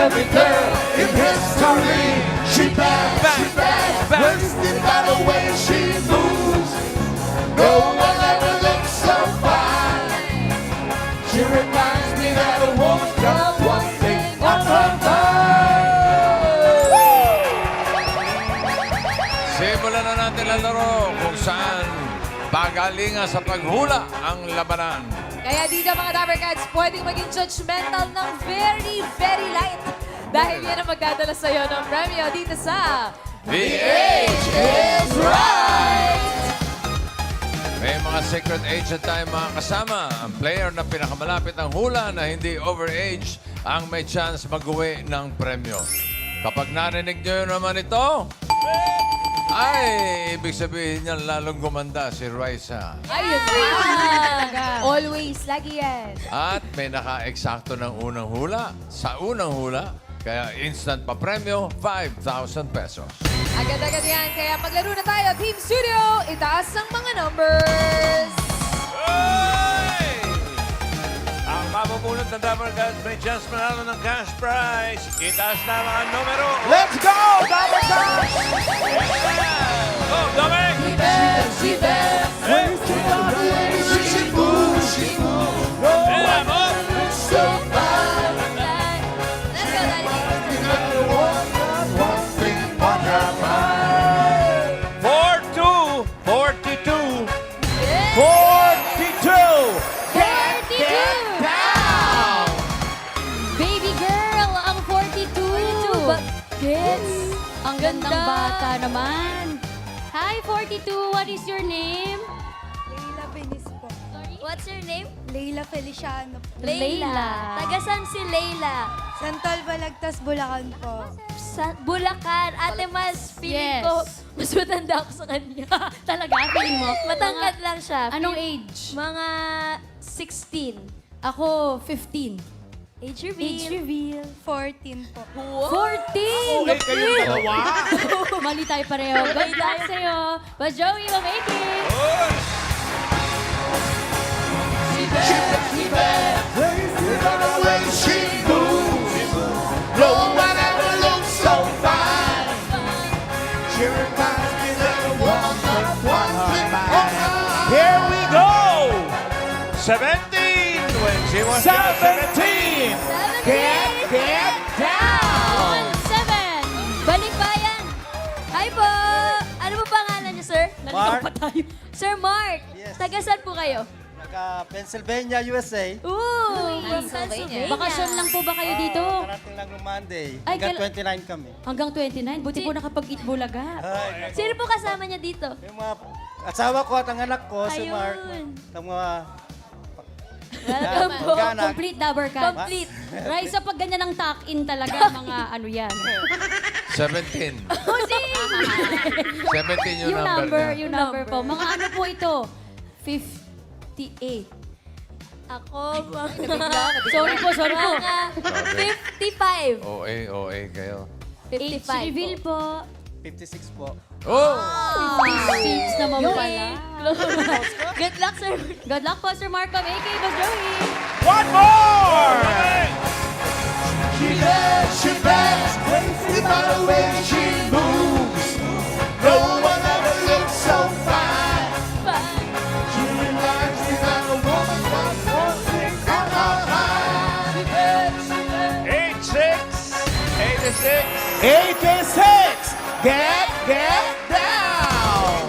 every girl in history. She bad, wasted by the way she moves. No one ever looks so fine. She reminds me that a woman's got one thing on her mind. Simulan na natin ang laro kung saan pagalinga sa paghula ang labanan. Kaya dito mga Dapper Cats, pwedeng maging judgmental ng very, very light. Dahil yan ang magdadala sa'yo ng premyo dito sa The Age is Right! May mga secret agent tayong mga kasama. Ang player na pinakamalapit ng hula na hindi overage ang may chance mag-uwi ng premyo. Kapag narinig nyo naman ito, ay, ibig sabihin niyan lalong gumanda si Raisa. Ayun na! Always, lagi yan. At may naka-eksakto ng unang hula. Sa unang hula, kaya instant pa premyo, 5,000 pesos. Agad-agad yan. Kaya maglaro na tayo. Team Studio, itaas ang mga numbers. Ang mapupulot ng Dapper Cats may chance manalo ng cash prize. Itaas na mga numero. Let's go, Dapper Cats! Go, Dominic! She bad, wasted by the way she moves. No one ever looks so fine. Let's go, Daddy. That a woman's got one thing on her mind. 4-2, 42. 42! down! Baby girl, ang 42. Kids, Ang gandang bata naman. Hi, 42. What is your name? Leila Benis po. What's your name? Leila Feliciano po. Leila. Tagasan si Leila? Santol Balagtas, Bulacan po. Sa Bulacan. Ate Mas, feeling Yes. ko, mas matanda ako sa kanya. Talaga, feeling mo? Matangkad lang siya. Anong Feel- age? Mga 16. Ako, 15. Age reveal. Age reveal. 14 po. 14! Okay, kayong dalawa. Mali tayo pareho. Good luck sa'yo. But Joey, we'll make it. She bad, wasted by the way she moves. No one ever looks so fine. She reminds me that a woman's got one thing on her mind. Here we go! 17 when she was 17. Get down! 7. Balikbayan. Hi po. Ano po pangalan niyo, sir? Nalito pa tayo. Sir Mark. Yes. Tagasan po kayo? Pennsylvania, USA. Ooh, from Pennsylvania. Pennsylvania. Bakasyon lang po ba kayo dito? Karating lang ng Monday. Ay, Hanggang kal- 29 kami. Hanggang 29. Buti po nakapag-eat bulaga. Ay, Sino po kasama niya dito? yung mga asawa ko at ang anak ko, si Ayun. Mark. Ang mga Welcome po. mag-anak. Complete dabber ka. Complete. Raisa, pag ganyan ang tuck-in talaga, mga ano yan. 17. 17 yung, Yung number niya. yung number po. Mga ano po ito? 58. Ako, mga... Sorry po. Mga 55. OA kayo. Age 55 reveal po. po. 56 po. Oh! 56 naman pala. Good luck, sir. Good luck po, Sir Marco. AK, Boss Joey. One more! She bad, wasted by the way she moves. No one ever looks so fine. She reminds me that a woman's got one thing on her mind. 86, 86. 86! Get down!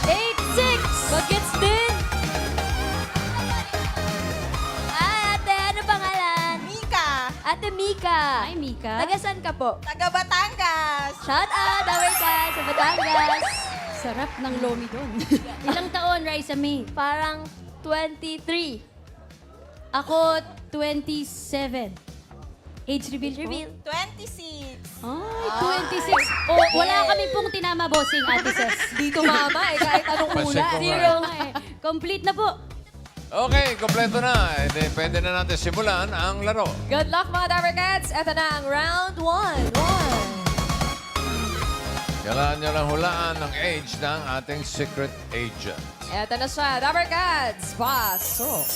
86. Bagets din. Ate, ano pangalan? Mika, Ate Mika. Hi, Mika. Tagasan ka po? taga Batangas. Shout out, away ka sa Batangas. Sarap ng lomi doon. Ilang taon, Raisa May? Parang 23. Ako, 27. Age reveal po? Reveal. 26. Ay, 26. Oh, wala kami pong tinama, bossing, Ate Ses. Dito mama eh, kahit anong Pansin hula. ko nga. Zero nga eh. Complete na po. Okay, kompleto na. Pwede na natin simulan ang laro. Good luck mga Dapper Cats. Ito na ang round 1. Kailangan nyo lang hulaan ang age ng ating secret agent. Ito na siya, Dapper Cats. Pasok.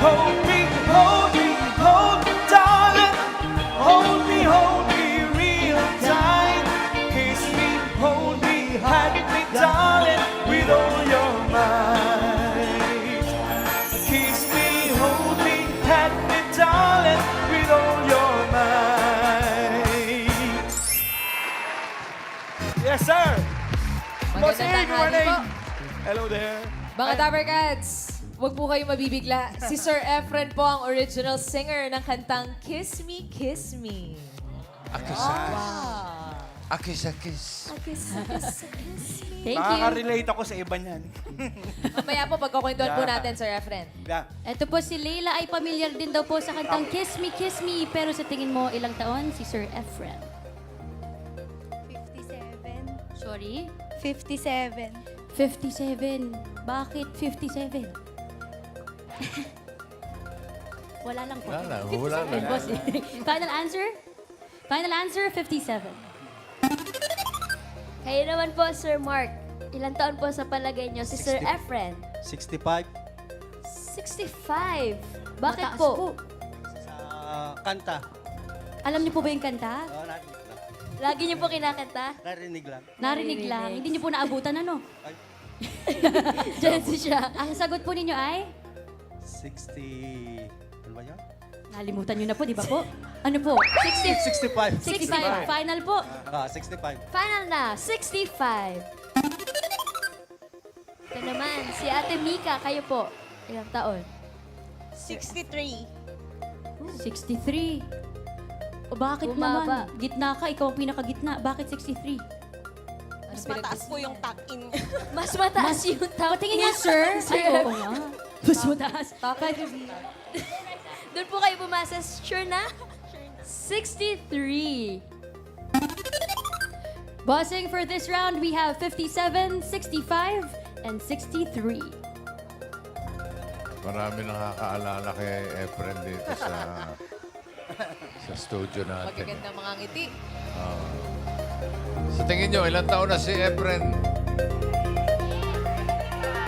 hold me, darling. Hold me real tight. Kiss me, hold me, hide me, darling, with all your might. Kiss me, hold me, hide me, darling, with all your might. Yes, sir. Boss Magandang Ian, good tanghali morning. po. Hello there. Mga Dapper Cats, huwag po kayo mabibigla. Si Sir Efren po ang original singer ng kantang Kiss Me, Kiss Me. Akis-akis. Thank you. Nakaka-relate ako sa iba niyan. Mamaya po, pagkukwentuhan po natin, Sir Efren. Yeah. Ito po si Leila ay pamilyar din daw po sa kantang Kiss Me, pero sa tingin mo ilang taon si Sir Efren? 57. Sorry? 57. 57. Bakit 57? Wala lang po. Wala lang, hula lang. Boss. Final answer? Final answer, 57. Kayo naman po, Sir Mark. Ilang taon po sa palagay nyo si Sir 60. Efren? 65. 65. Bakit Mataas po? Sa kanta. Alam niyo po ba yung kanta? Oh, narinig lang. Lagi niyo po kinakanta? Narinig lang. Narinig lang. Hindi niyo po naabutan, ano? Ay, Jency siya. Ang sagot po ninyo ay? 60... Ano ba yan? Nalimutan niyo na po, di ba po? Ano po? 65. 65. Final po. 65. Final na, 65. Ito naman, si Ate Mika, kayo po. Ilang taon? 63. 63. O bakit Bumaba. naman? Gitna ka, ikaw ang pinakagitna. Bakit 63? Mas mataas po yung tuck-in. Mas mataas yung taon. Patingin nga, sir. Ay, oo nga. Mas mataas. Doon po kayo bumasa. Sure na? 63. Bossing for this round, we have 57, 65, and 63. Marami nakakaalala kay Efren dito sa studio natin. Magagandang mga ngiti. Sa tingin nyo, ilang taon na si Efren?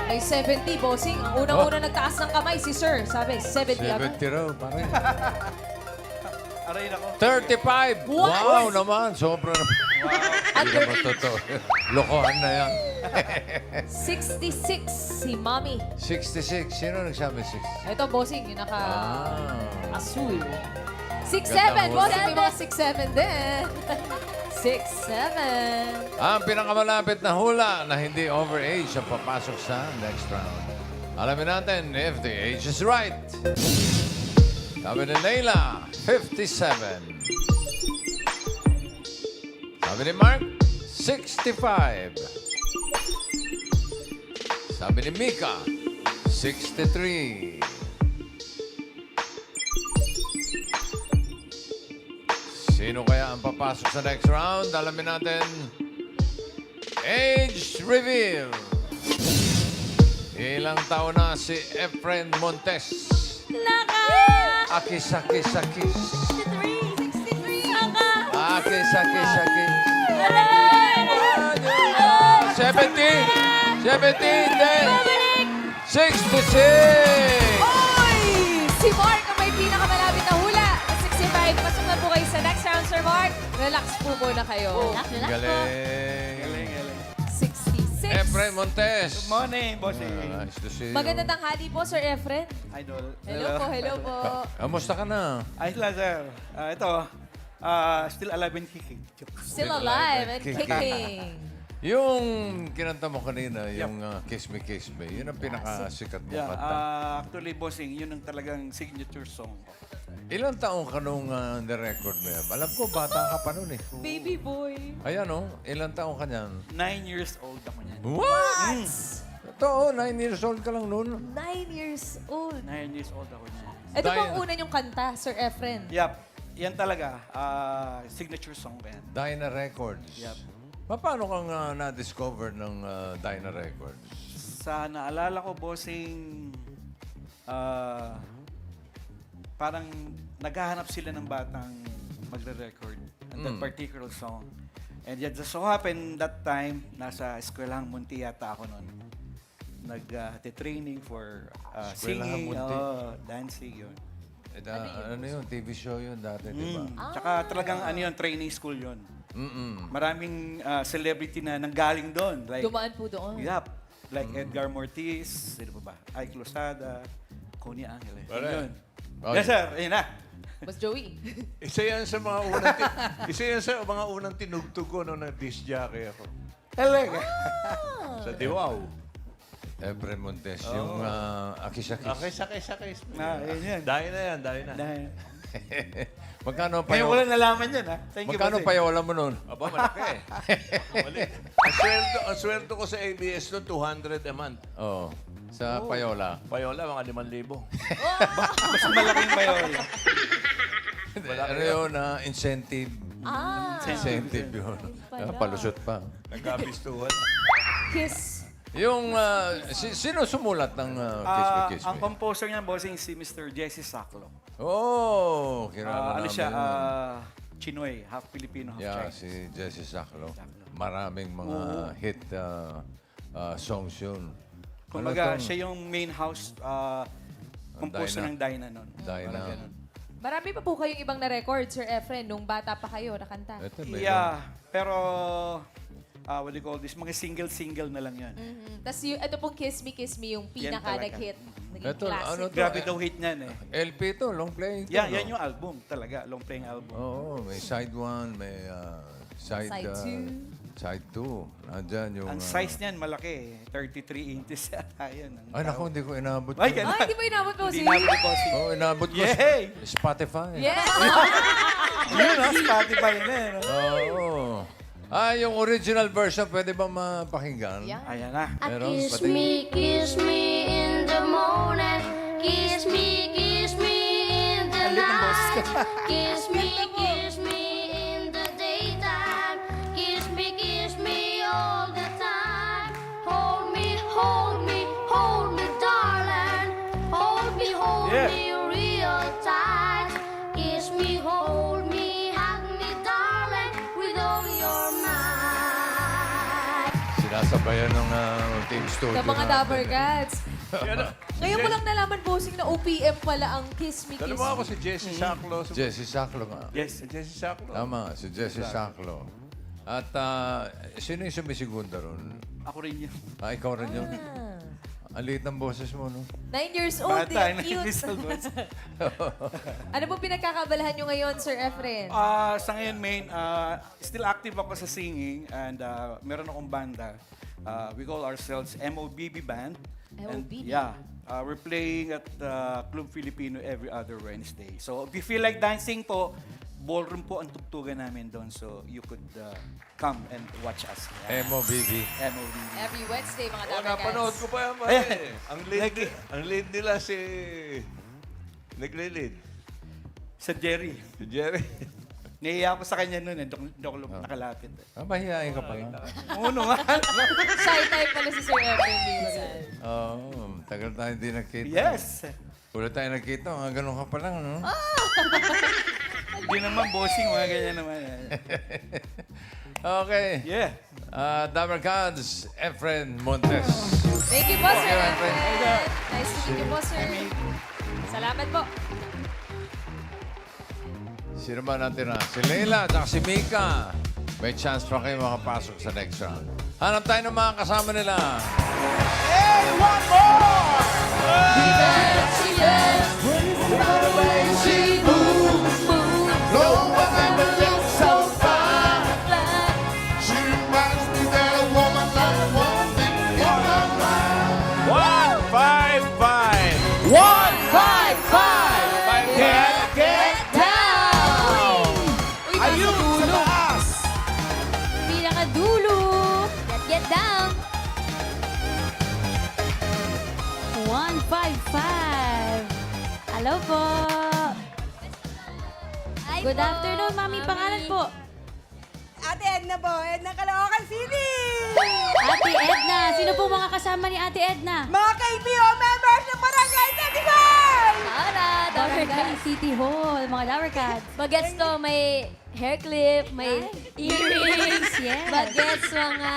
May 70, bossing. Unang-una nagtaas ng kamay si Sir. Sabi, 70 agad. 70 raw, pare. Aray nako. 35! What? Wow naman! Sobra na. Hindi naman totoo. Lokohan na yan. 66 si Mommy. 66. Sino nagsabi 6? Ito, bossing, yung naka-asul. Ah. 6'7", Gandang bossing. hula. May mga 6'7 din. 6'7". Ang pinakamalapit na hula na hindi overage ang papasok sa next round. Alamin natin if the age is right. Sabi ni Leila, 57. Sabi ni Mark, 65. Sabi ni Mika, 63. Sino kaya ang papasok sa next round? Alamin natin. Age reveal. Ilang taon na si Efren Montes? Akis, akis, akis. 63. Akis, akis, akis. 70! 70! Then 66! Oy! Si Mark ang may pinakamalapit na hula. 65. Pasok na po kayo sa next round, Sir Mark. Relax po muna kayo. Relax po. Galing. Galing, galing. 66. Efren Montes. Good morning, bossing. Nice to see you. Magandang tanghali po, Sir Efren. Idol. Hello po. Kamusta ka na? Ayos lang, sir. Ito, still alive and kicking. Still alive and Kicking. kicking. Yung kinanta mo kanina, yung Kiss Me, Kiss Me, yun ang pinakasikat mo Yeah, kanta. actually, bossing, yun ang talagang signature song ko. Ilang taong ka nung na-record mo yan? Alam ko, bata ka pa nun eh. Baby boy. Ayan oh, ilang taong ka niyan? 9 years old ako niyan. What? Ito, 9 years old ka lang noon. 9 years old. 9 years old ako niyan. Ito po ang Dahil- una niyong kanta, Sir Efren. Yup. Yan talaga. Signature song ko yan. Dyna Records. Yup. Paano kang na-discover ng Dyna Records? Sa naalala ko, bossing, parang naghahanap sila ng batang magre-record and that particular song. And yet, just so happened that time, nasa eskwelahang Munti yata ako noon. nag-training for Eskwelahan singing, munti. dancing, yun. Ano yun? TV show yun dati, di ba? Tsaka talagang ano yun, training school yun. Mm-mm. Maraming celebrity na nanggaling doon. Like, Dumaan po doon. Yup. Like Edgar Mortiz, sino pa ba? Ike Losada, Connie Angeles. Pare. Yun. Oh, Yes, sir. Ayun na. Mas Joey. Isa yan sa mga unang isa yan sa mga unang tinugtog ko nung nag-disc jockey ako. Talaga. Sa Diwaw. Efren Montes, yung Akis-Akis. Sakis. Ayun yan. Dahil na yan, dahil na. Dahil. Magkano Ngayon payola? wala nalaman yan, ha? Thank you, Magkano bossing. payola mo nun? Aba, malaki. Mali. Ang sweldo ko sa ABS noon, 200 a month. Oo. Sa payola. Payola, mga 5,000. Mas malaking bayola. Ano yun, incentive. Incentive yun. Palusot pa. Nagkabistuhan. Kiss. Yung, sino sumulat ng Kiss Me, Kiss Ang Me? composer niya, bossing, si Mr. Jesse Saclo. Oh, kilala Ano namin siya, yun. Chinoy, half Filipino, half Yeah, Chinese. si Jesse Saclo. Maraming mga hit songs yun. Kumbaga, Ano tong- siya yung main house composer Dyna. ng Dyna nun. Dyna. Parang ganun. Marami pa po kayong ibang na-record, Sir Efren, nung bata pa kayo nakanta. Ito, meron. Yeah, pero what do you call this? Mga single-single na lang yan. Tapos ito pong Kiss Me, yung pinaka talaga. nag-hit. Naging Ito, classic. ano to? Grabe daw hit niyan eh. LP to, long playing to. Yeah, no? yan yung album talaga. Long playing album. Oo, may side 1, may side Side 2. Side 2. Nandyan yung... Ang size niyan malaki eh. 33 inches yata yun. Ang Ay, tawag. naku, hindi ko inabot. Ay, yun. ganun. Ay, di ba inabot mo Hindi si... namin bossing. Oo, inabot ko Yay! Spotify. Yes! Yun ha, Spotify na eh. No? Oo. Yung original version, pwede ba mapakinggan? Yeah. Ayan na. Meron? Kiss Pati- me in the morning. Kiss me in the Ang lit ng boss ko. Kiss me in the daytime. Kiss me all the time. Hold me, darling. Hold Yeah. me real tight. Kiss me, hold me, hug me, darling, with all your might. Sinasabayan ng team studio. Sa mga natin. Dapper Cats. Yan, Ngayon ko lang nalaman, bossing, na OPM pala ang Kiss Me, Dalawa ako si Jesse Saclo. Jesse Saclo nga. Yes. Si Jesse Saclo. Tama, si Jesse Saclo. At sino yung sumisigunda ron? Ako rin yun. Ikaw rin yun. Ang liit ng boses mo, no? 9 years old, Bata, cute. Ano po pinagkakabalahan nyo ngayon, Sir Efren? Sa ngayon, main, still active ako sa singing and meron akong banda. We call ourselves MOBB Band. And MOBB? yeah, we're playing at Club Filipino every other Wednesday. So if you feel like dancing po, ballroom po ang tugtugan namin doon. So you could come and watch us. Yeah. MOBB. MOBB. Every Wednesday, mga Oh, Dapper napanood Cats. ko pa yan, pare. Ang lead nila si... Nagli-lead. Sa Jerry. Si Jerry. Naiiyak ako sa kanya noon. Hindi ako nakalapit. Mahihain ka pala. Oo naman. Shy type pala si Sir Efren minsan. Oo, tagal tayo hindi nakita. Yes. Ulit tayo nakita, ganun ka pa lang, no? Hindi naman bossing, mga ganyan naman. Okay. Yeah. Dapper Cats, Efren Montes. Thank you po, Sir Okay, my friend. Efren. Nice to meet you po, Sir. Salamat po. Sino ba natin na? Si Leila at si Mika. May chance pa kayo makapasok sa next round. Hanap tayo ng mga kasama nila. No one ever looked so fine. She reminds me that a woman like one thing in my mind. 155. 155! Get down! Uy, Ayun nasa sa dulo. taas. Pinakadulo. Get down. 155. Hello po. Good afternoon, Mami. Pangalan po? Ate Edna po, Edna Caloocan City! Ate Edna. Sino po mga kasama ni Ate Edna? Mga kaibigan, members ng Barangay 35! Para, Barangay City Hall, mga Dapper Cats. Bagets to, may hair clip, may earrings. Yes. Bagets mga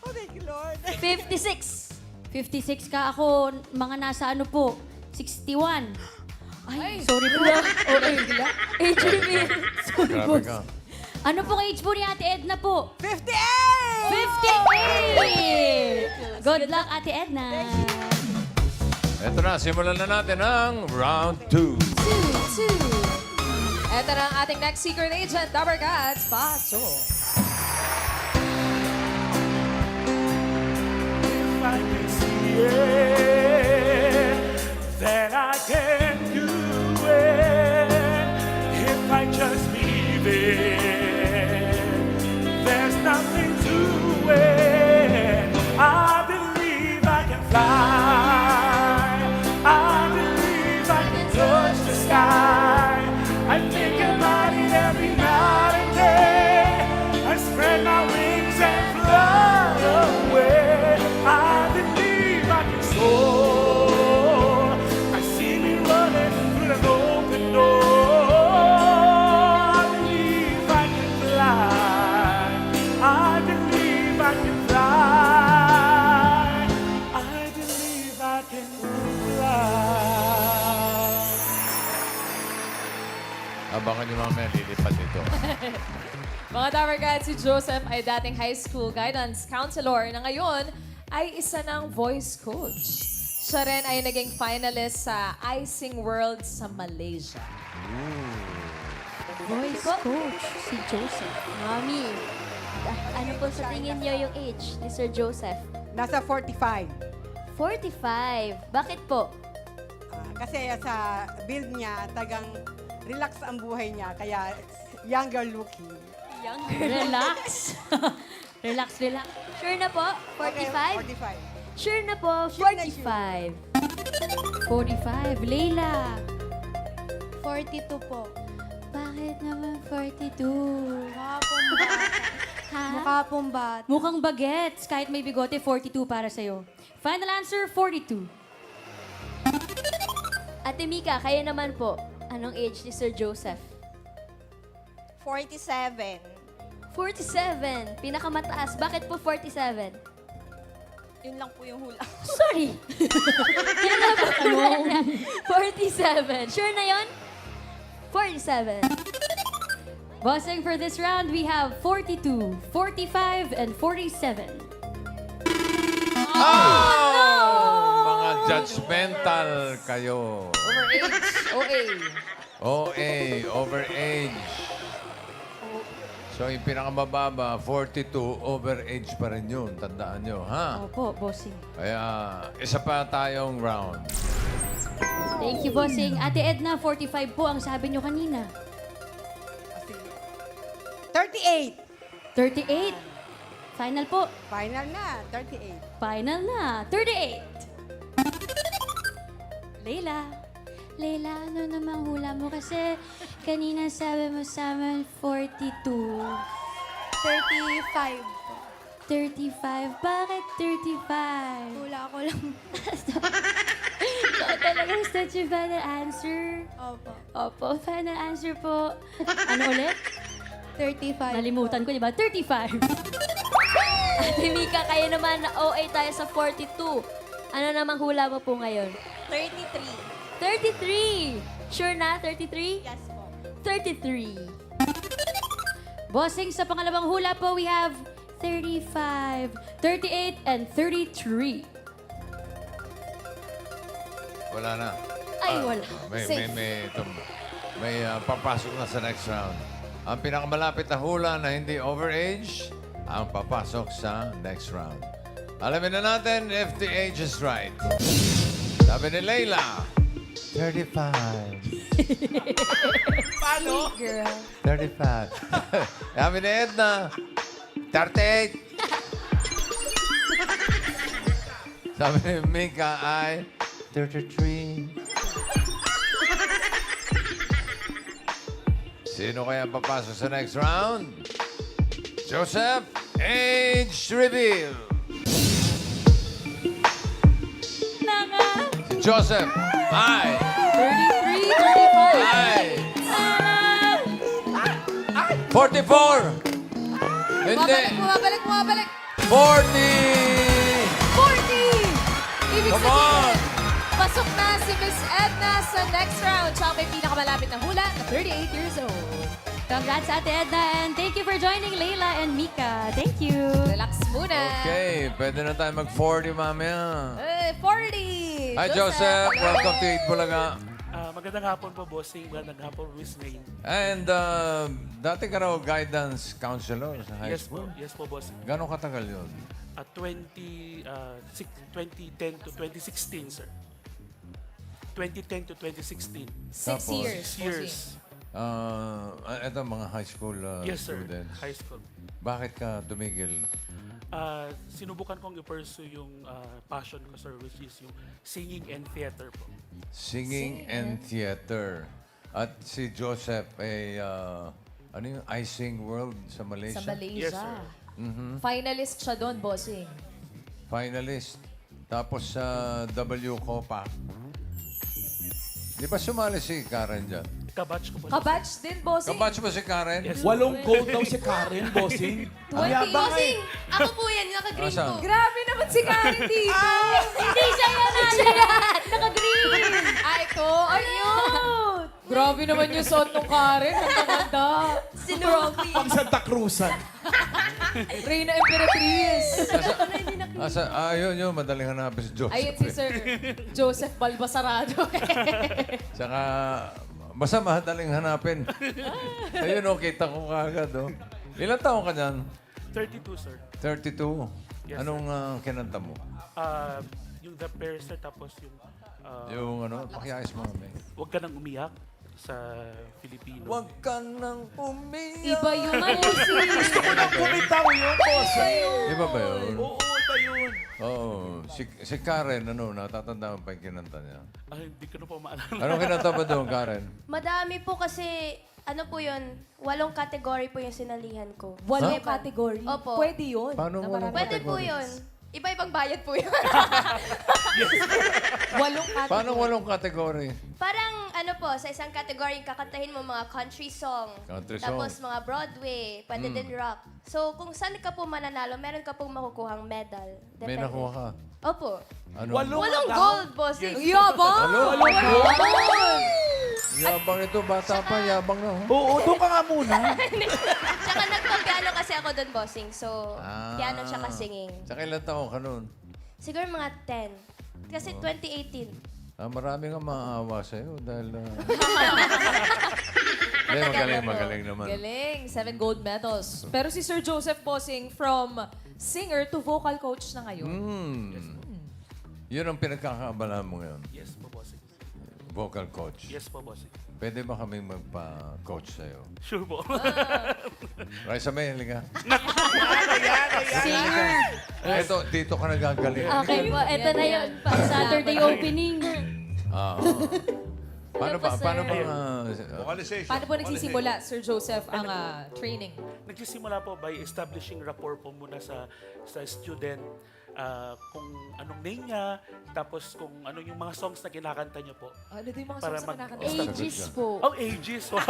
Oh, thank you, Lord. 56. 56 ka ako, mga nasa ano po, 61. Ay, sorry po. Age reveal. Sorry Grabe po. ka. Ano pong age po ni Ate Edna po? 58! 58! Good luck, Ate Edna. Ito na, simulan na natin ang round 2. 2. Ito na ang ating next secret agent, Dabber Cats. Pasok. If I can see it, then I can do it. If I just leave it, there's nothing to it. I believe I can fly. I believe I can touch the sky. I think about it every night and day. I spread my wings and fly away. I believe I can soar. I see me running through an open door. I believe I can fly. I believe I can fly. I believe I can fly. Abangan niyo mamaya, lilipad ito. Mga Dabber Cats, si Joseph ay dating high school guidance counselor na ngayon ay isa ng voice coach. Siya rin ay naging finalist sa Icing World sa Malaysia. Voice coach, si Joseph. Mami, ano po sa tingin niyo yung age ni Sir Joseph? Nasa 45. 45. Bakit po? Kasi sa build niya, tagang relax ang buhay niya, kaya younger looking. Relax. Relax. Sure na po? 45? 45. Sure na po, Sure na 45. 45. Leila. 42 po. Bakit naman 42? Mukha pong bata. Ha? Mukha pong bata. Mukhang bagets. Kahit may bigote, 42 para sa'yo. Final answer, 42. Ate Mika, kayo naman po. Anong age ni Sir Joseph? 47. 47. Pinakamataas. Bakit po 47? Yun lang po yung hula. Sorry. Yan na ba tanong? 47. Sure na yon? 47. Bossing for this round, we have 42, 45, and 47. Mga judgmental kayo. Overage. OA. OA, overage. So, yung pinakamababa, 42, overage pa rin yun. Tandaan nyo, ha? Opo, bossing. Kaya, isa pa tayong round. Thank you, bossing. Ate Edna, 45 po ang sabi nyo kanina. 38. 38. Final po. Final na, 38. Final na. 38. Leila. Leila, ano namang hula mo? Kasi kanina sabi mo sa amin 42. 35 po. 35. Bakit 35? Hula ko lang. So, talagang such a final answer. Opo. Opo, final answer po. Ano ulit? 35. Nalimutan ko, di ba? 35. Ate Mika, kayo naman na OA tayo sa 42. Ano namang hula mo po ngayon? 33. 33! Sure na? 33? Yes po. 33. Bossing, sa pangalawang hula po, we have 35, 38, and 33. Wala na. Ay, wala. Safe. May papasok na sa next round. Ang pinakamalapit na hula na hindi overage, ang papasok sa next round. Alamin na natin if the age is right. Sabi ni Leila, 35. Paano? Girl. 35. Sabi ni Edna, 38. Sabi ni Mika ay 33. Sino kaya papasok sa next round? Joseph, age reveal. Si Joseph ay 33, 35. ay 44. Hindi. Bumabalik. 40. 40! Come on! Pasok na si Miss Edna sa next round. Siya ang may pinakamalapit na hula na 38 years old. Congrats, Ate Edna, and thank you for joining Layla and Mika. Thank you. Relax muna. Okay, pwede na tayo mag-40 mamaya. 40! Hi, Joseph. Welcome to Eat Bulaga. Magandang hapon po, bossing. Magandang hapon, Miss Maine. And dati ka raw guidance counselor sa high Yes school. po. Yes po, bossing. Gano'ng katagal yun? 2010 to 2016, sir. 2010 to 2016. 6 Tapos, years. 6 years. Ito mga high school Yes, sir. students. High school. Bakit ka tumigil? Sinubukan kong i-pursue yung passion ko, sir, which is yung singing and theater po. Singing and theater. At si Joseph ay, ano yung I Sing World sa Malaysia? Sa Malaysia. Yes, sir. Finalist siya doon, bossing. Finalist. Tapos sa W Copa. Di ba sumali si Karen dyan? Kabatch ko po. Kabatch din, bossing. Kabatch mo si Karen? Yes. 8 gold daw si Karen, bossing. 20. Bossing, ako po yan, naka-green Asan? po. Grabe naman si Karen dito. Hindi siya yan, Ate. Naka-green. Ito. Ayun. Grabe naman yung suot ng Karen. Ang ganda. Sinubi. Pang Santa Cruzan. Reyna Emperatriz. Ayun, madaling hanapin si Joseph. Ayun si Sir Joseph Balbasarado. Tsaka, basta madaling hanapin. Ayun, kita ko kagad. Oh. Ilan taon ka dyan? 32, sir. 32. Yes, Anong kinanta mo? Yung The Pair, sir, tapos yung Yung pakiayos mo kami. Huwag Ka Nang Umiyak sa Filipino. Huwag ka nang umiyak. Iba yung bossing. Bumitaw yun, bossing. Di ba ba yun? Oo, iba yun. Oo. Si Karen, natatandaan pa yung kinanta niya. Hindi ko na po maalala. Anong kinanta ba doon, Karen? Madami po kasi, ano po yun, 8 category po yung sinalihan ko. Walong Iba. category. Opo. Pwede yun. Paano Na walang marami. Pwede po categories? yun. Iba-ibang bayad po yun. Walong category. Paano walong category? Parang ano po, sa isang category, kakantahin mo mga country song. Country song. Tapos mga Broadway, pwede din rock. So kung saan ka po mananalo, meron ka pong makukuhang medal. May Depende. nakuha ka. Opo. Ano? Walong gold, bossing. Ang yabang! Walong Yabang! Yabang ito, bata pa, yabang na. Oh. Oo, doon ka nga muna. Tsaka nagpag-piano kasi ako doon, bossing. So, Ah. piano tsaka singing. Tsaka ilan taon ka noon? Siguro mga 10. Kasi 2018. Marami nga maawa sa'yo dahil... magaling naman. Galing. 7 gold medals. Pero si Sir Joseph Bossing, from singer to vocal coach na ngayon. Yun ang pinagkakaabalahan mo ngayon. Yes po, bossing. Vocal coach. Yes po, bossing. Pwede ba kaming magpa-coach sa'yo? Sure po. Raisa May, halika. Singer. Ito, dito ka nagagaling. Okay po, ito na yun. Saturday opening. Paano ba? Vocalization. Paano po nagsisimula, Sir Joseph, ang training? Nagsisimula po by establishing rapport po muna sa student. Kung anong name niya, tapos kung ano yung mga songs na kinakanta niya po. Ano din yung mga Para songs na mag- kinakanta? Ages po. Oh, ages! Wow.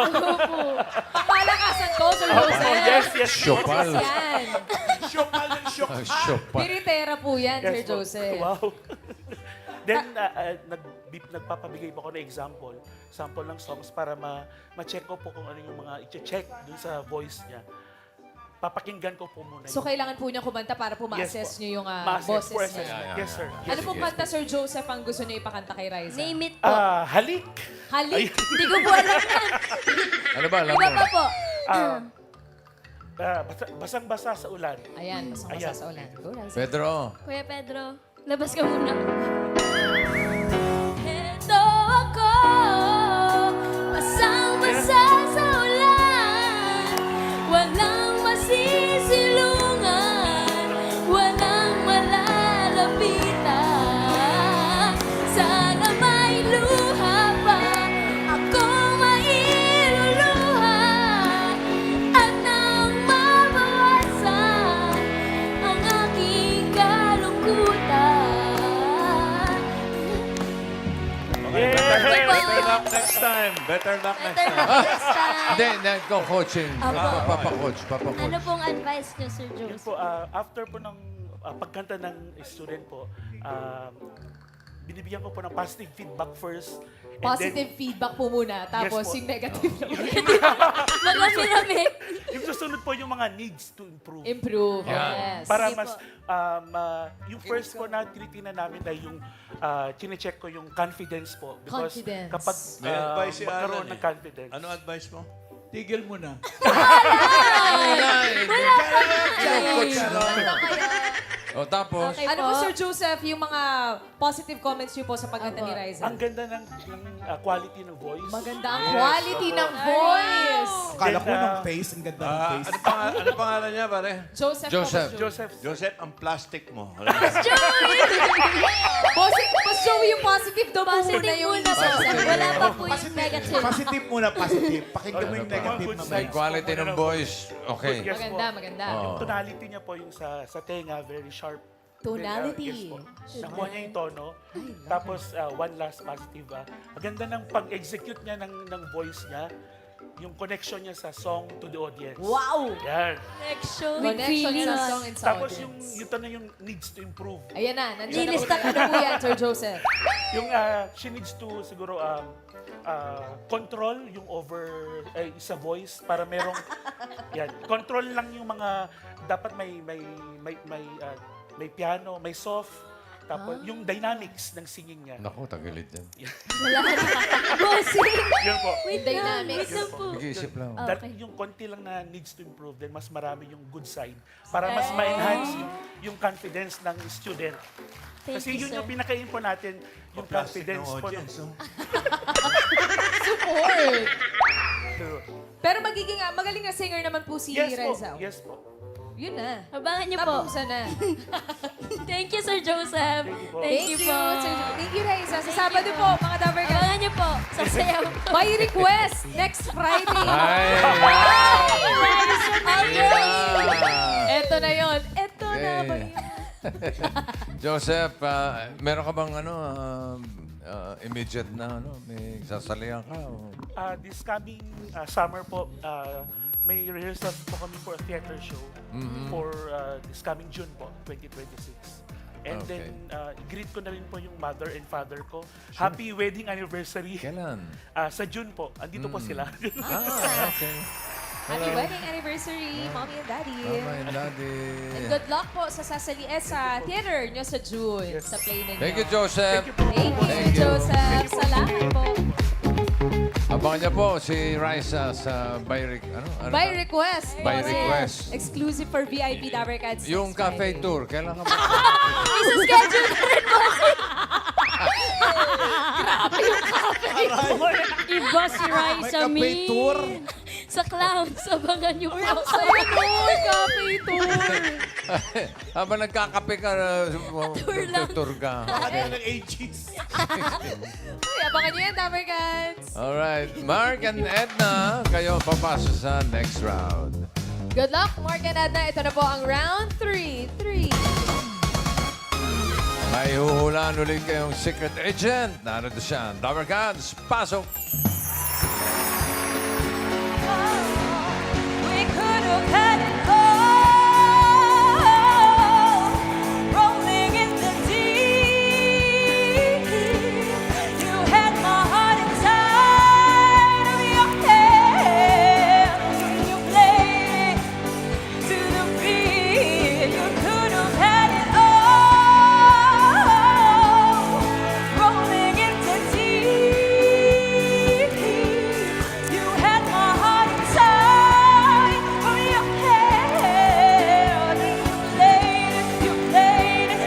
Pangmalakasan ko, Sir Joseph. yes. Shopal. Yan. Syokal ng syokal. Shopal. Biritera po yan, Sir Yes po. Joseph. Wow. Then, nagpapabigay po ako ng sample ng songs para ma-check ko po kung ano yung mga i-check dun sa voice niya. Papakinggan ko po muna. So, kailangan po niya kumanta para po ma-assess po. niyo yung Ma-assess boses po, niya. Yes, sir. Ano pong kanta, Sir Joseph, ang gusto niyo ipakanta kay Riza? Name it po. Halik! Halik. Hindi ko po alam yan. Ano ba? Alam Iba mo? pa po. Basang-basa sa ulan. Ayan, basang-basa Ayan. sa ulan. Go, Riza. Pedro. Kuya Pedro, labas ka muna. Ito ako, basang-basa sa ulan. Walang masisilungan, walang malalapitan. Sana may luha pa, ako mailuluha. At nang mabawasan ang aking kalungkutan. Okay, better luck next time. Better luck next Better time. luck next time. Hindi, coaching. Papa-coach. Ano pong advice niyo, Sir Yun Joseph? po, after po ng pagkanta ng student po, binibigyan ko po ng positive feedback first. And Positive feedback po muna, tapos po. yung negative naman. Marami-rami. Yung susunod po yung mga needs to improve. Improve, Yeah. yes. Para Sige mas, yung first po na tinitingnan namin ay yung, chinecheck ko yung confidence po. Because Confidence. kapag May advice si magkaroon Alan ng eh. confidence. Ano advice mo? Tigil mo na. O tapos, Okay Ano po, po. Sir Joseph, yung mga positive comments niyo po sa pagkanta ni Riza? Ang ganda ng quality ng voice. Maganda ang quality ng voice. Akala ko Then, ng face, ang ganda ng face. Ano pangalan niya, pare? Joseph. Joseph. po, Joseph, Joseph, ang plastic mo. Mas Joey yung positive daw po Positive muna yung muna po. Wala pa po yung negative. Positive muna, positive. Pakinggan mo yung Mga negative good mamaya. may quality ng voice. Okay. Yes po. Maganda, maganda. Oo. Tonality niya po yung sa tenga, very sharp. Tonality. Yes po. Nakuha niya yung tono. Tapos, one last positive. Maganda ng pag-execute niya ng voice niya. Yung connection niya sa song to the audience. Wow! Yan. Connection. Connection sa song and sa Tapos audience. yung tanong yung needs to improve. Ayan na, nandiyan na po. Nilista ka Ano po yan, Sir Joseph? Yung she needs to siguro control yung sa voice para merong yan. Control lang yung mga dapat may piano, may soft. Tapos yung dynamics ng singing niya. Naku, tagilid yan. Bossing. Yun po. Wait Dynamics. lang po. Nag-iisip lang. Oh. That, Okay. yung konti lang na needs to improve, then mas marami yung good side. Para mas ma-enhance yung confidence ng student. Thank Kasi you, yun sir. yung pinaka-info natin, yung Plastic ng confidence po. audience. oh. Support. True. Pero magaling na singer naman po si Yes po. Riza. Yes po. Yun na. Abangan niyo po. Tapusan na. Thank you, Sir Joseph. Thank you po. Thank you, Sir Jo- Thank you, Riza. Sa Sabado po, mga Dabber Guys. Abangan niyo po. Sa sayaw. By request, next Friday. Ay! Eto na yon. Eto na Eh. ba yun? Joseph, meron ka bang immediate na may sasalihan ka? O? This coming summer po, may rehearsal po kami for a theater show for this coming June po, 2026. And Okay. then, greet ko na rin po yung mother and father ko. Happy wedding anniversary. Kailan? Sa June po. Andito po sila. Okay. Happy wedding anniversary, Mommy and Daddy. Mama and Daddy. And good luck po sa sa theater nyo sa June, Yes. sa play ninyo. Thank you, Joseph. Thank you po. Thank you, Thank you. Joseph. Salamat po. Abangan niya po si Raisa sa by By request. By Yes. request. Exclusive for VIP Dabber Cats. Yung next cafe Friday. tour, kailan ka ba? Isa-schedule na rin, bossing. Iba si Raisa May cafe Min. tour. Sa clowns, abangan niyo po. Saya doon, cafe tour. Habang nagkakape ka, tour ka. Ano ng ages? Uy, abangan nyo yan, Dabber Cats. Alright, Mark and Edna, kayo papasok sa next round. Good luck, Mark and Edna. Ito na po ang round 3. May huhulaan ulit kayong secret agent. Narito siya, Dabber Cats, pasok! We could have had it all, rolling in the deep. You had my heart inside of your hand. You played to the beat. You could have had it all, rolling in the deep. You had my heart inside of your hand. You played it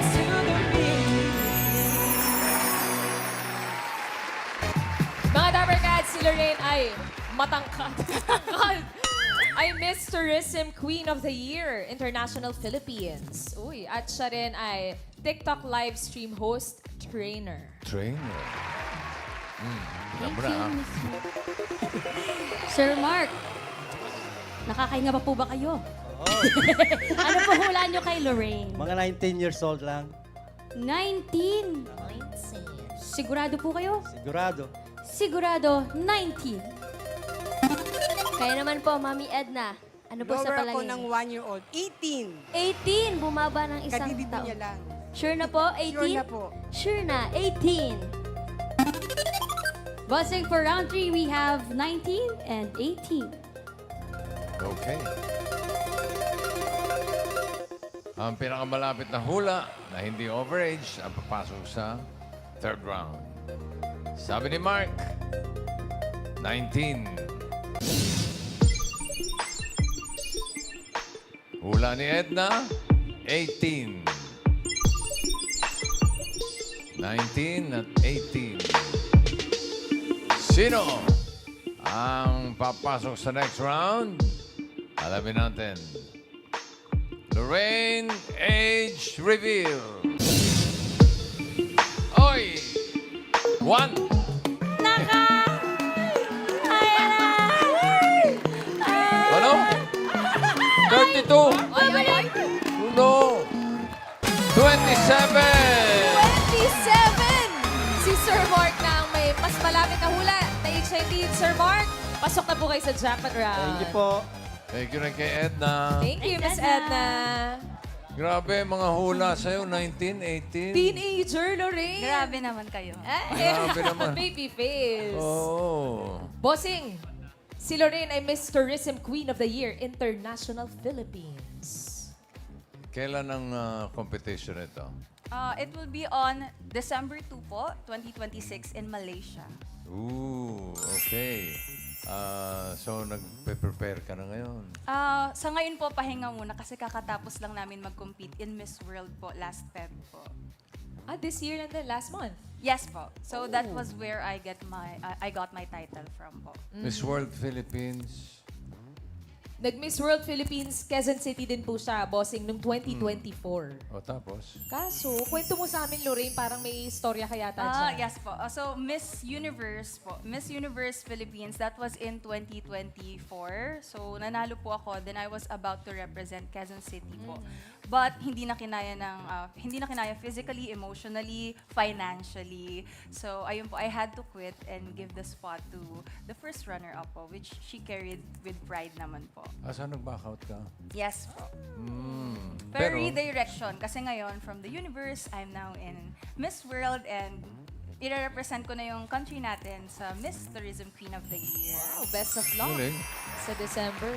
to the beat. Mga Dabber Cats, si Lorraine ay matangkad. Ay Miss Tourism Queen of the Year, International Philippines. Uy, at siya rin ay TikTok live stream host, trainer. Trainer. Alam mo na, ah. Sir Mark, nakakahinga pa po ba kayo? Ano po hula nyo kay Lorraine? Mga 19 years old lang. 19. Sigurado po kayo? Sigurado. Sigurado, 19. Kaya naman po, Mami Edna. Ano po sa Lower ako palagay ng niyo? 1-year-old. 18. 18, bumaba ng isang Kadididi taon. niya lang. Sure na po, 18? Sure na po. Sure na, 18. Bossing, for round 3, we have 19 and 18. Okay. Ang pinakamalapit na hula na hindi overage ang papasok sa third round. Sabi ni Mark, 19. Hula ni Edna, 18. 19 at 18. Sino ang papasok sa next round? Alamin natin. Lorraine Age Reveal. Oy! 1. Ano? 32. No. 27. 27! Si Sir Mark na ang may mas malapit na hula. Na-excited, Sir Mark. Pasok na po kayo sa jackpot round. Thank you po. Thank you rin kay Edna. Thank you, Miss Edna. Grabe, mga hula sa'yo. 19, 18. Teenager, Lorraine. Grabe naman kayo. Grabe naman. Baby face. Oh. Bossing, si Lorraine ay Miss Tourism Queen of the Year, International Philippines. Kailan ang competition ito? It will be on December 2 po, 2026 in Malaysia. Ooh, okay. So, nagpe-prepare ka na ngayon. Sa ngayon po, pahinga muna kasi kakatapos lang namin mag-compete in Miss World po last Feb po. This year and then last month. Yes po. So that was where I got my title from po. Miss World Philippines. Nag-Miss World Philippines, Quezon City din po siya, Bossing, noong 2024. O tapos? Kaso, kwento mo sa amin, Lorraine, parang may istorya ka yata dyan. Yes po. So Miss Universe po. Miss Universe Philippines, that was in 2024. So nanalo po ako. Then I was about to represent Quezon City po. But hindi na kinaya physically, emotionally, financially. So ayun po, I had to quit and give the spot to the first runner-up po, which she carried with pride naman po. Saan nag-back out ka? Yes po. Pero, Pero redirection. Kasi ngayon, from the universe, I'm now in Miss World and i-represent ko na yung country natin sa Miss Tourism Queen of the Year. Oh, best of luck Galing. sa December.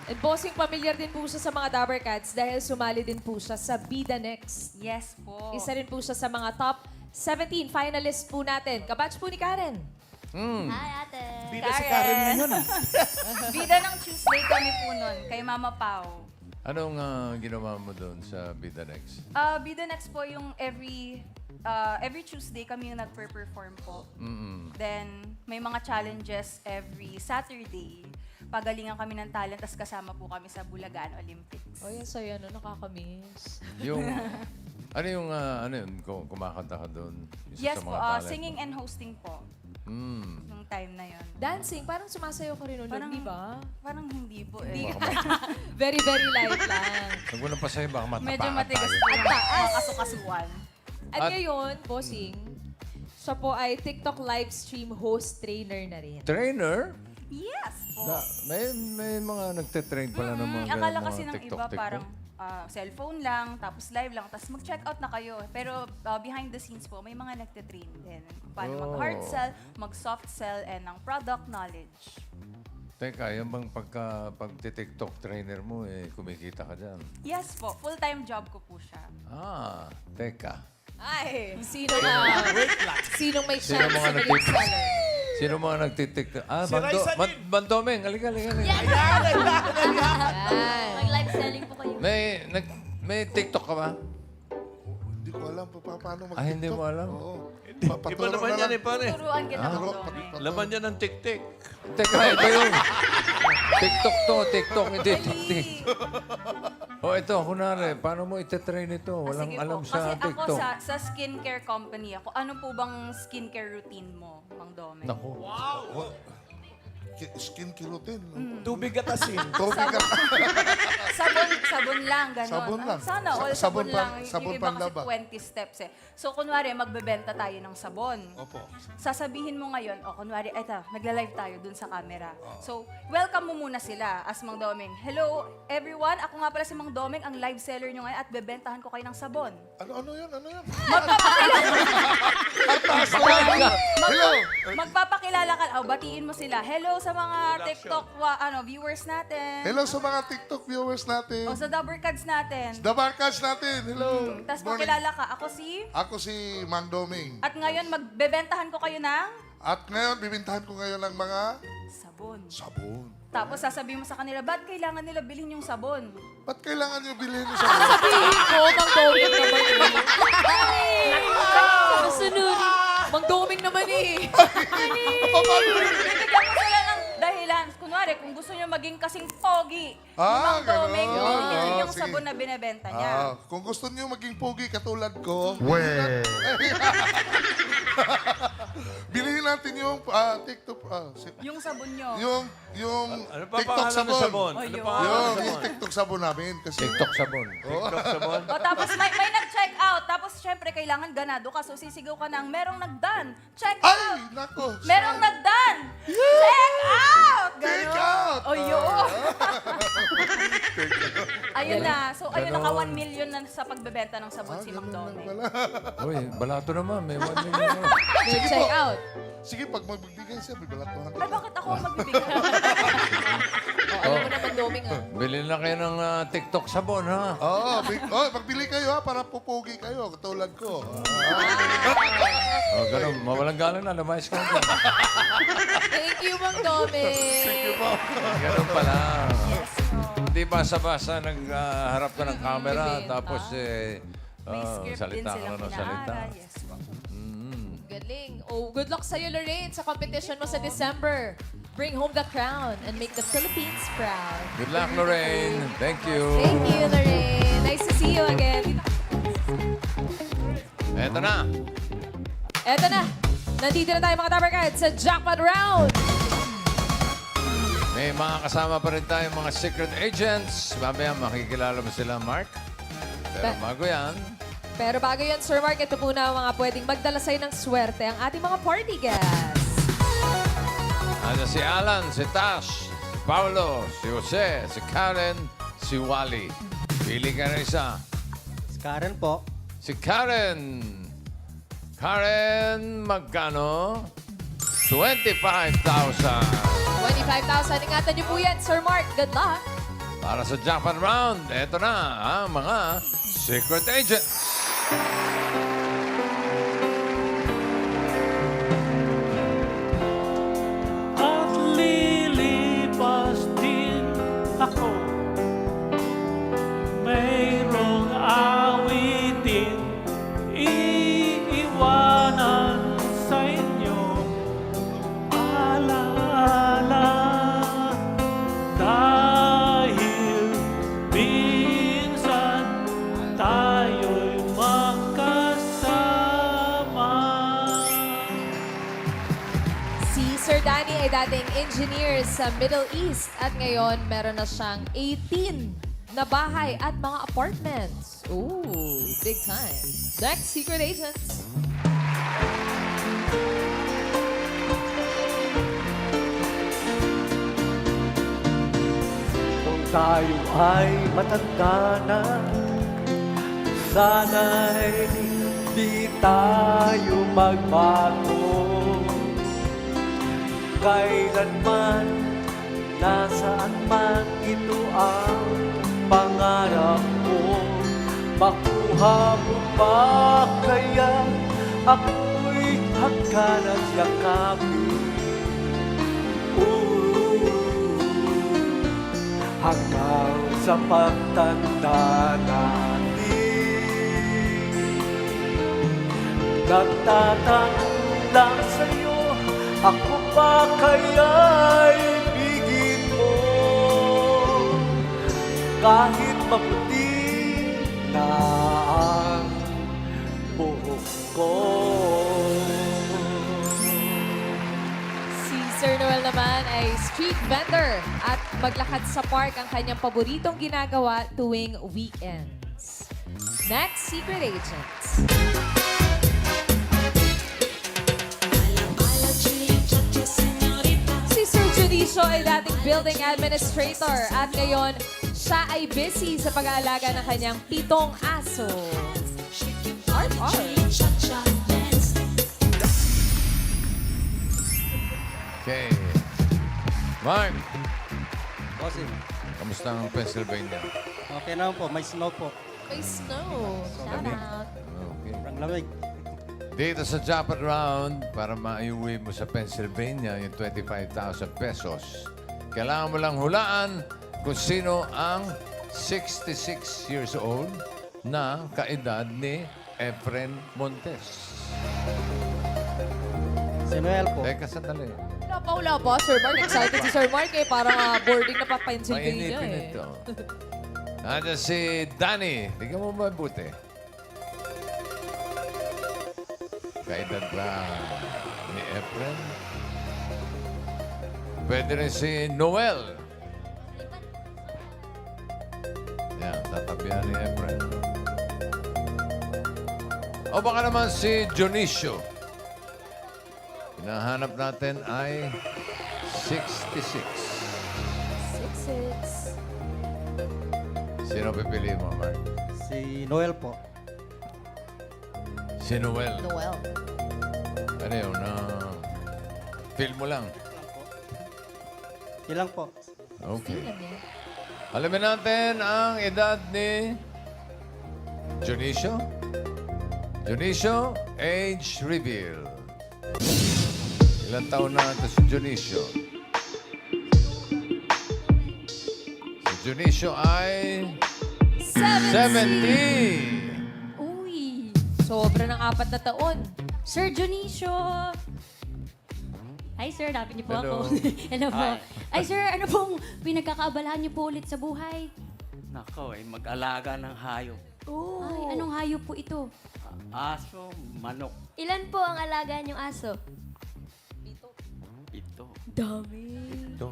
And Bossing, familiar din po siya sa mga Dabber Cats dahil sumali din po siya sa Bida Next. Yes po. Isa rin po siya sa mga top 17 finalists po natin. Kabatch po ni Karen. Hi, ate. Bida si Karen ngayon ah. Bida ng Tuesday kami po nun, kay Mama Pao. Anong ginawa mo doon sa Bida Next? Bida Next po yung every Tuesday kami yung nagpe-perform po. Then, may mga challenges every Saturday. Pagalingan kami ng talent, tas kasama po kami sa Bulacan Olympics. Oh, yan sa'yo, no? Nakakamiss. Yung, ano yung, kumakanta ka doon? Isa Yes sa po, mga talent singing mo? and hosting po. Nung time na yon. Dancing, parang sumasayaw ka rin nun, di ba? Parang hindi po eh. Very, very light lang. Huwag mo nang pasaya, baka matapakan Medyo matigas tayo. po yung mga kasukasuan. At At- ngayon, Bossing, siya po ay TikTok live stream host trainer na rin. Trainer? Yes po. May mga nagte-train pala ng mga Akala mga kasi ng TikTok, iba TikTok. parang cellphone lang, tapos live lang, tapos mag-check out na kayo. Pero behind the scenes po, may mga nagte-train din. Kung paano mag-hard sell, mag-soft sell, and ng product knowledge. Teka, yung bang pag-TikTok trainer mo, kumikita ka dyan? Yes po, full-time job ko po siya. Teka. Ay, sinong may Sino chance mga sa maging seller? Sino mga nagtitiktok? Si Raisa din. Bandomeng, halika. Yan. Mag-live selling po kayo. May TikTok ka ba? Hindi ko alam paano mag-TikTok. Hindi mo alam? Oo. Iba Papaturo naman na yan lang. pare. Turuan kita Turo, ng dome. Laman yan ng tik-tik. Teka, ito yun. TikTok, hindi tik-tik. Ito, kunwari, paano mo ite-train ito? Walang Sige alam po. sa Kasi ako TikTok. sa skincare company ako, ano po bang skincare routine mo, Mang Dome? Naku. skin keratin. Tubig at asin. Tubig ka. Sabon lang, gano'n. Sabon lang. Sana all Sabon sabon lang. sabon Yung iba kasi panlaba. 20 steps eh. So, kunwari, magbebenta tayo ng sabon. Opo. Sasabihin mo ngayon, kunwari, eto, nagla-live tayo dun sa camera. So, welcome mo muna sila as Mang Doming. Hello, everyone. Ako nga pala si Mang Doming, ang live seller nyo ngayon at bebentahan ko kayo ng sabon. Ano yun? Ano yun? Hello! Magpapakilala ka. Batiin mo sila. Hello sa mga TikTok viewers natin. Hello sa mga TikTok viewers natin. O sa Dabarkads natin. The Barkas natin. Hello. Tapos Morning. pakilala ka. Ako si Mang Doming. At ngayon, magbebentahan ko kayo ng At ngayon, bibintahan ko ngayon ng mga sabon. sabon. Tapos sasabihin mo sa kanila, ba't kailangan nila bilhin yung sabon? Ba't kailangan nyo bilhin yung sabon? Sabihin ko, Mang Doming naman eh. Kasunod. Mang Doming naman eh. Bibigyan mo sila ng dahilan. Kunwari, kung gusto nyo maging kasing pogi, ni Mang Doming, ganon. yun yung Sige. sabon na binebenta niya. Kung gusto nyo maging pogi katulad ko, bilhin natin yung TikTok, Yung sabon nyo. yung Ano pa TikTok pangalan ng sabon? Oh, Ano yun. pangalan ng Yung sabon? TikTok sabon namin. Kasi, TikTok sabon. TikTok sabon? O tapos may nag-check out. Tapos syempre kailangan ganado ka. So sisigaw ka ng merong nagdan. Check ay, out! nako. Merong nagdan! Check out! Take Ganon. out! O yun. Ayun na. So ayun, naka 1 million na sa pagbebenta ng sabon si Mang ganun lang Doming. pala. Uy, balato naman. May 1 million. Check out. Sige, pag magbigay siya, bibalatuhan Ay, bakit ako ang magbibigay? Alam mo na, Mang Doming ah. Bilhin na kayo ng TikTok sabon, ha? Magbili kayo ha, para pupugi kayo, katulad ko. Ganun. Mawalang galang na. Lumayas ka na. Thank you, Mang Doming. Ganun pala. Hindi basa-basa nagharap ka ng camera. Bibenta. Tapos May script din salita ka silang na ng salita. inaaral. Yes po. Galing. Oh, good luck sa'yo, Lorraine, sa competition mo sa December. Bring home the crown and make the Philippines proud. Good luck, Lorraine. Thank you. Thank you, Lorraine. Nice to see you again. Eto na. Eto na. Nandito na tayo mga Tabarkads sa Jackpot Round. May mga kasama pa rin tayo, mga secret agents. Mamaya makikilala mo sila, Mark. Pero bago yan, Pero bago yan, Sir Mark, ito po na ang mga pwedeng magdala sa'yo ng swerte ang ating mga party guests. ano si Alan, si Tash, si Paolo, si Jose, si Karen, si Wally. Pili ka na isa. Karen po. Si Karen. Karen, magkano? 25,000. 25,000. Ingatan niyo po yan, Sir Mark. Good luck. Para sa Jackpot Round, eto na ang mga secret agents. At lilipas din ako. Mayroong awitin iiwanan sa inyo. Alaala dahil minsan tayo'y magkasama. Si Sir Danny ay dating engineer sa Middle East at ngayon meron na siyang 18 na bahay at mga apartments. Ooh, big time. Next, secret agents. Kung tayo ay matanda na, sana'y di tayo magbago. Kailanman, nasaan man ito ang pangarap ko. Makuha mo ba kaya ako'y hagkanang yakapin? Hanggang sa pagtanda natin, nagtatanong lang sa'yo, ako ba kaya'y ibigin mo? Kahit maputi na ang buhok ko. Si Sir Noel naman ay street vendor at maglakad sa park ang kanyang paboritong ginagawa tuwing weekends. Next, secret agents. Si Sir Junicio ay dating building administrator at ngayon siya ay busy sa pag-aalaga ng kanyang 7 aso. Art. Okay. Mark, Bossing, kamusta ang Pennsylvania? okay naman po. May snow po. May snow. Shout out. Okay. Ang lamig. Dito sa Japan Round, para maiuwi mo sa Pennsylvania yung 25,000 pesos, kailangan mo lang hulaan kung sino ang 66 years old na kaedad ni Efren Montes. Si Noel po. Teka, sandali. Wala pa. Sir Mark, excited si Sir Mark eh. Parang boarding na pa Pennsylvania Mainipin eh. ito. Nandiyan si Danny. Tingnan mo mabuti. Kaedad ba ni Efren? Pwede rin si Noel. Yan, tatabihan ni Efren. O baka naman si Dionisio. Hinahanap natin ay 66. 66. Sino pipili mo, Mark? Si Noel po. Si Noel. Noel. Ano yun? Feel mo lang. Ilang po. Okay. Alamin natin ang edad ni Dionisio. Dionisio, age reveal. Ilang taon na ito si Dionisio? Si Dionisio ay 70. Uy. Sobra ng 4 na taon. Sir Dionisio! Hi sir, napin niyo po Hello. ako. Hello po. Ay sir, ano pong pinagkakaabalahan niyo po ulit sa buhay? Nako, mag-alaga ng hayop. Ay, anong hayop po ito? Aso, manok, Ilan po ang alaga niyong aso? ito. Dami. Ito.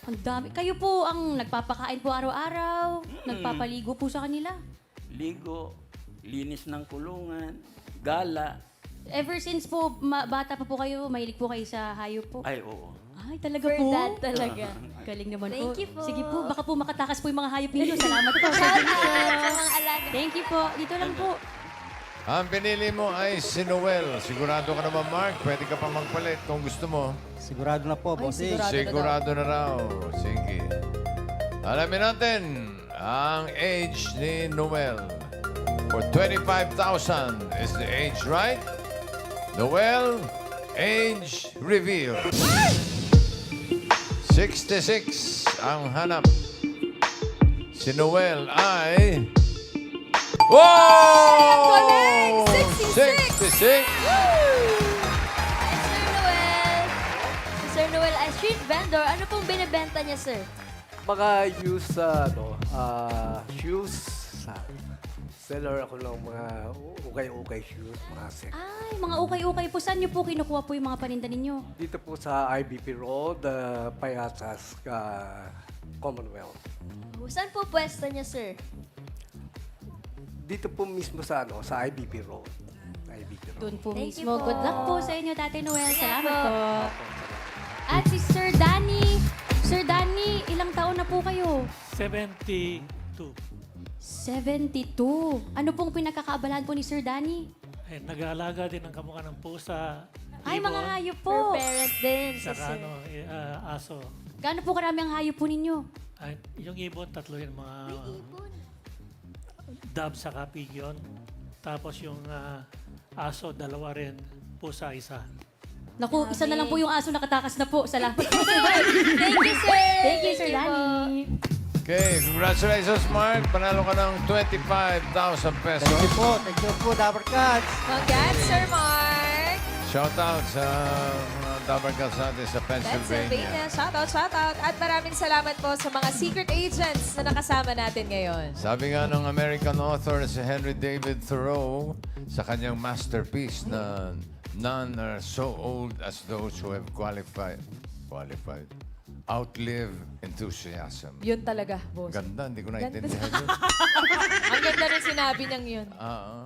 Ang dami. Kayo po ang nagpapakain po araw-araw, nagpapaligo po sa kanila. Ligo, linis ng kulungan, gala. Ever since po bata pa po kayo, mahilig po kayo sa hayop po. Ay, oo. Ay, talaga For po? that talaga. Galing naman Thank po. you po. Sige po, baka po makatakas po yung mga hayop ninyo. Salamat po. Sir Shout Dionisio. out sa mga alaga. Thank you po. Dito lang po. Ang pinili mo ay si Noel. Sigurado ka naman, Mark. Pwede ka pa magpalit kung gusto mo. Sigurado na po, bossing. Sigurado na raw. Sige. Alamin natin ang age ni Noel. For 25,000, is the age right? Noel, age reveal. 66 ang hanap. Si Noel ay... Wow! galing! 66! 66! Sir Noel. Sir Noel ay street vendor. Ano pong binibenta niya, sir? Mga shoes. Seller ako ng mga ukay-ukay shoes, mga set. Ay, mga ukay-ukay po. Saan niyo po kinukuha po yung mga paninda ninyo? Dito po sa IBP Road, Payasas, Commonwealth. Saan po pwesto niya, sir? Dito po mismo sa sa IBP Road. IBP Road. Doon po Thank you mismo. po. Good luck po sa inyo, Tatay Noel. Salamat po. po. At si Sir Danny. Sir Danny, ilang taon na po kayo? 72. 72. Ano pong pinagkakaabalahan po ni Sir Danny? Eh, nag-aalaga din ng kamukha ng pusa, Ay, ibon, mga hayop For po. parent din, si saka sir. aso. Gaano po karami ang hayop po ninyo? Ay, yung ibon, 3 yung mga dove saka pigeon. Tapos yung aso, 2 rin, pusa 1. Naku, isa na lang po yung aso nakatakas na po. Salamat po, Sir Thank you, sir. Thank you, Sir po. Danny. Okay, congratulations, Mark. Panalo ka ng 25,000 pesos. Thank you po. Thank you po, Dabber Cats. Congrats, Sir Mark! Shout out sa mga Dabarkas natin sa Pennsylvania. Pennsylvania. Shout out. At maraming salamat po sa mga secret agents na nakasama natin ngayon. Sabi nga ng American author na si Henry David Thoreau sa kanyang masterpiece na none are so old as those who have Qualified. Outlive enthusiasm. Yun talaga, boss. Ganda, hindi ko naintindihan yun. Ang ganda ng sinabi niyang yun. Ah, ah.